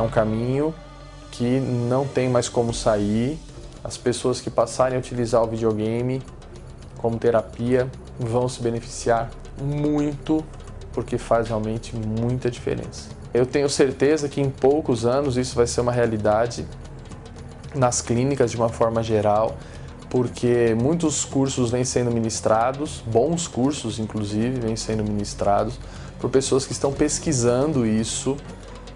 um caminho que não tem mais como sair. As pessoas que passarem a utilizar o videogame como terapia vão se beneficiar muito, porque faz realmente muita diferença. Eu tenho certeza que em poucos anos isso vai ser uma realidade nas clínicas de uma forma geral, porque muitos cursos vêm sendo ministrados, bons cursos inclusive, vêm sendo ministrados por pessoas que estão pesquisando isso.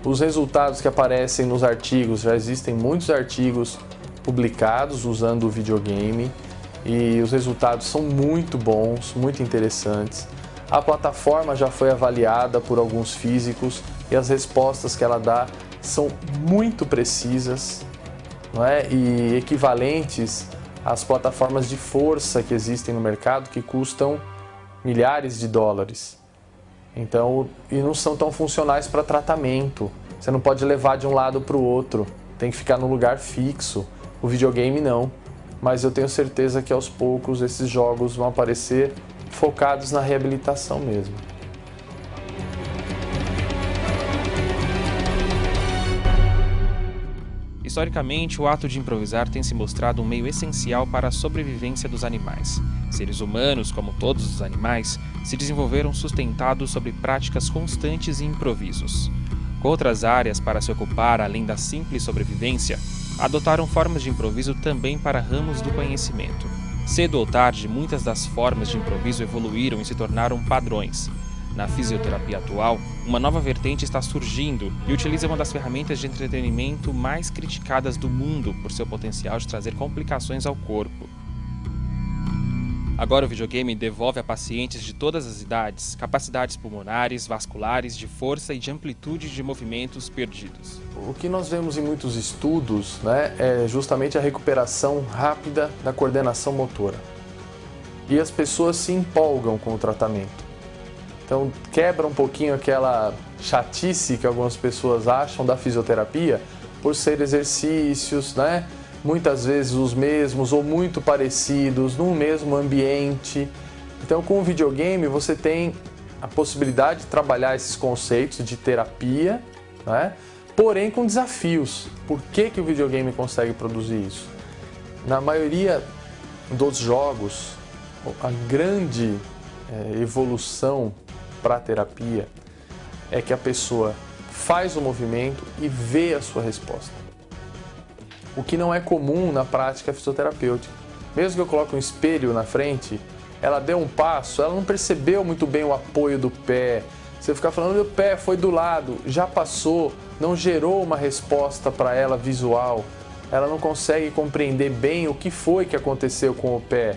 Os resultados que aparecem nos artigos, já existem muitos artigos publicados usando o videogame e os resultados são muito bons, muito interessantes. A plataforma já foi avaliada por alguns físicos e as respostas que ela dá são muito precisas, não é? E equivalentes às plataformas de força que existem no mercado, que custam milhares de dólares. Então, e não são tão funcionais para tratamento. Você não pode levar de um lado para o outro, tem que ficar no lugar fixo. O videogame não, mas eu tenho certeza que aos poucos esses jogos vão aparecer focados na reabilitação mesmo. Historicamente, o ato de improvisar tem se mostrado um meio essencial para a sobrevivência dos animais. Seres humanos, como todos os animais, se desenvolveram sustentados sobre práticas constantes e improvisos. Com outras áreas para se ocupar além da simples sobrevivência, adotaram formas de improviso também para ramos do conhecimento. Cedo ou tarde, muitas das formas de improviso evoluíram e se tornaram padrões. Na fisioterapia atual, uma nova vertente está surgindo e utiliza uma das ferramentas de entretenimento mais criticadas do mundo por seu potencial de trazer complicações ao corpo. Agora o videogame devolve a pacientes de todas as idades capacidades pulmonares, vasculares, de força e de amplitude de movimentos perdidos. O que nós vemos em muitos estudos, é justamente a recuperação rápida da coordenação motora. E as pessoas se empolgam com o tratamento. Então quebra um pouquinho aquela chatice que algumas pessoas acham da fisioterapia por ser exercícios, muitas vezes os mesmos ou muito parecidos, num mesmo ambiente. Então com o videogame você tem a possibilidade de trabalhar esses conceitos de terapia, porém com desafios. Por que o videogame consegue produzir isso? Na maioria dos jogos, a grande evolução para a terapia é que a pessoa faz o movimento e vê a sua resposta. O que não é comum na prática fisioterapêutica. Mesmo que eu coloque um espelho na frente, ela deu um passo, ela não percebeu muito bem o apoio do pé. Você ficar falando, o pé foi do lado, já passou, não gerou uma resposta para ela visual. Ela não consegue compreender bem o que foi que aconteceu com o pé.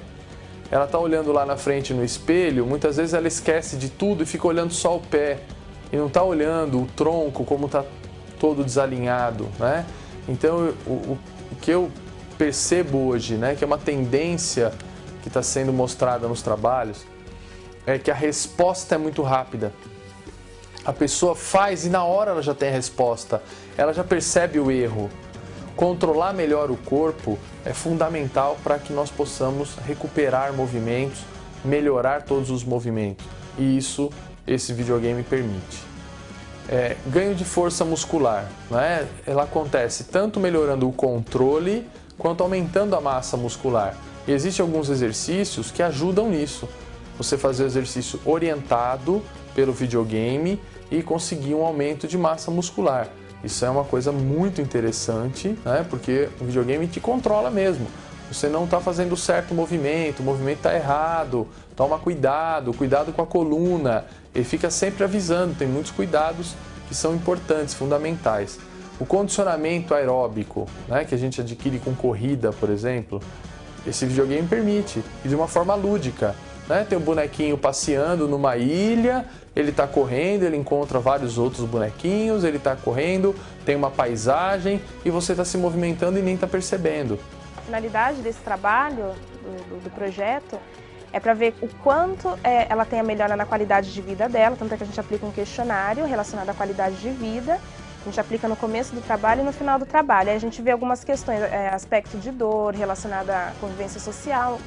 Ela está olhando lá na frente no espelho, muitas vezes ela esquece de tudo e fica olhando só o pé. E não está olhando o tronco, como está todo desalinhado, Então, o que eu percebo hoje, que é uma tendência que está sendo mostrada nos trabalhos, é que a resposta é muito rápida. A pessoa faz e na hora ela já tem a resposta, ela já percebe o erro. Controlar melhor o corpo é fundamental para que nós possamos recuperar movimentos, melhorar todos os movimentos. E isso, esse videogame permite. Ganho de força muscular, Ela acontece tanto melhorando o controle quanto aumentando a massa muscular. E existem alguns exercícios que ajudam nisso. Você fazer o exercício orientado pelo videogame e conseguir um aumento de massa muscular. Isso é uma coisa muito interessante, porque o videogame te controla mesmo. Você não está fazendo certo movimento, o movimento está errado, toma cuidado, cuidado com a coluna. Ele fica sempre avisando, tem muitos cuidados que são importantes, fundamentais. O condicionamento aeróbico, que a gente adquire com corrida, por exemplo, esse videogame permite, e de uma forma lúdica. Tem um bonequinho passeando numa ilha, ele está correndo, ele encontra vários outros bonequinhos, ele está correndo, tem uma paisagem e você está se movimentando e nem está percebendo. A finalidade desse trabalho, do projeto, é para ver o quanto ela tem a melhora na qualidade de vida dela, tanto é que a gente aplica um questionário relacionado à qualidade de vida, a gente aplica no começo do trabalho e no final do trabalho. Aí a gente vê algumas questões, aspecto de dor relacionado à convivência social,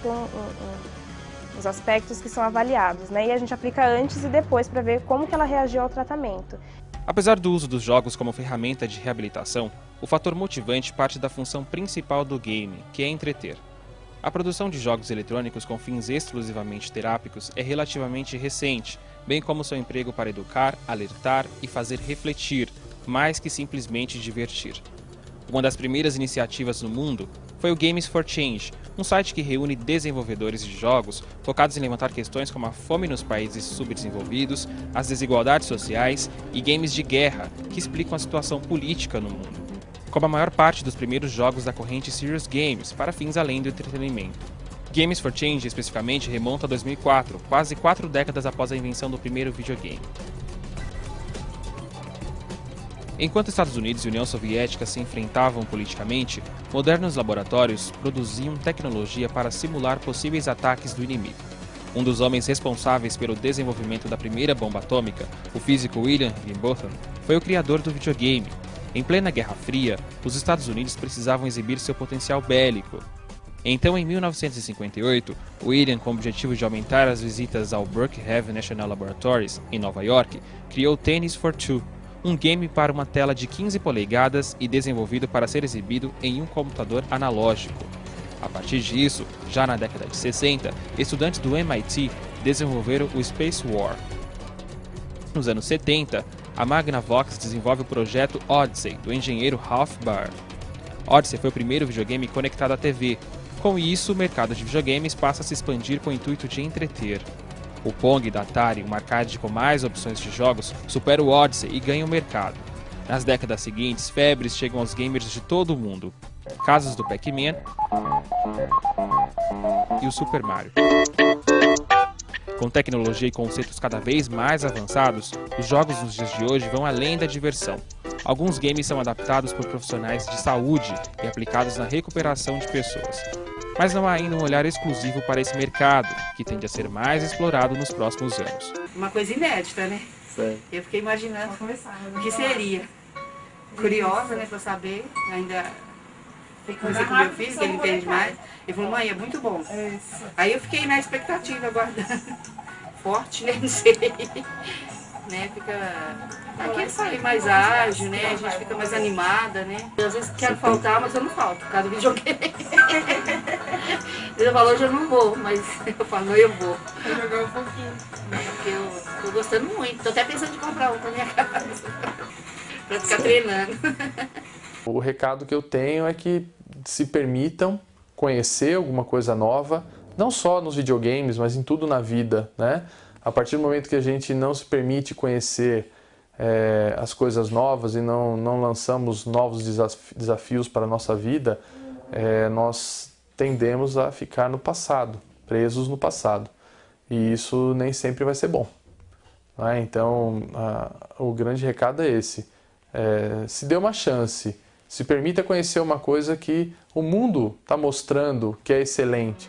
os aspectos que são avaliados, E a gente aplica antes e depois para ver como que ela reagiu ao tratamento. Apesar do uso dos jogos como ferramenta de reabilitação, o fator motivante parte da função principal do game, que é entreter. A produção de jogos eletrônicos com fins exclusivamente terápicos é relativamente recente, bem como seu emprego para educar, alertar e fazer refletir, mais que simplesmente divertir. Uma das primeiras iniciativas no mundo foi o Games for Change, um site que reúne desenvolvedores de jogos focados em levantar questões como a fome nos países subdesenvolvidos, as desigualdades sociais e games de guerra, que explicam a situação política no mundo. Como a maior parte dos primeiros jogos da corrente Serious Games, para fins além do entretenimento. Games for Change, especificamente, remonta a 2004, quase 4 décadas após a invenção do primeiro videogame. Enquanto Estados Unidos e União Soviética se enfrentavam politicamente, modernos laboratórios produziam tecnologia para simular possíveis ataques do inimigo. Um dos homens responsáveis pelo desenvolvimento da primeira bomba atômica, o físico William Higginbotham, foi o criador do videogame. Em plena Guerra Fria, os Estados Unidos precisavam exibir seu potencial bélico. Então, em 1958, William, com o objetivo de aumentar as visitas ao Brookhaven National Laboratories, em Nova York, criou Tennis for Two, um game para uma tela de 15 polegadas e desenvolvido para ser exibido em um computador analógico. A partir disso, já na década de 60, estudantes do MIT desenvolveram o Space War. Nos anos 70, a Magnavox desenvolve o projeto Odyssey, do engenheiro Ralph Baer. Odyssey foi o primeiro videogame conectado à TV. Com isso, o mercado de videogames passa a se expandir com o intuito de entreter. O Pong da Atari, um arcade com mais opções de jogos, supera o Odyssey e ganha o mercado. Nas décadas seguintes, febres chegam aos gamers de todo o mundo. Casos do Pac-Man e o Super Mario. Com tecnologia e conceitos cada vez mais avançados, os jogos nos dias de hoje vão além da diversão. Alguns games são adaptados por profissionais de saúde e aplicados na recuperação de pessoas. Mas não há ainda um olhar exclusivo para esse mercado, que tende a ser mais explorado nos próximos anos. Uma coisa inédita, né? Certo. Eu fiquei imaginando o que seria. Curiosa, né, pra saber. Ainda conversei com meu filho, que ele entende mais. Ele falou, mãe, é muito bom. Aí eu fiquei na expectativa, aguardando. Forte, né? Não sei. Né? Aqui sai mais ágil, né? A gente fica mais animada, né? Eu, às vezes quero faltar, mas eu não falto, por causa do videogame. Ele falou, hoje eu não vou, mas eu falo, não, eu vou. Vou jogar um pouquinho. Porque eu tô gostando muito. Tô até pensando em comprar um pra minha casa. Pra ficar treinando. O recado que eu tenho é que se permitam conhecer alguma coisa nova, não só nos videogames, mas em tudo na vida, né? A partir do momento que a gente não se permite conhecer as coisas novas e não lançamos novos desafios para a nossa vida, nós tendemos a ficar no passado, presos no passado. E isso nem sempre vai ser bom. Né? Então, o grande recado é esse. Se dê uma chance, se permita conhecer uma coisa que o mundo está mostrando que é excelente.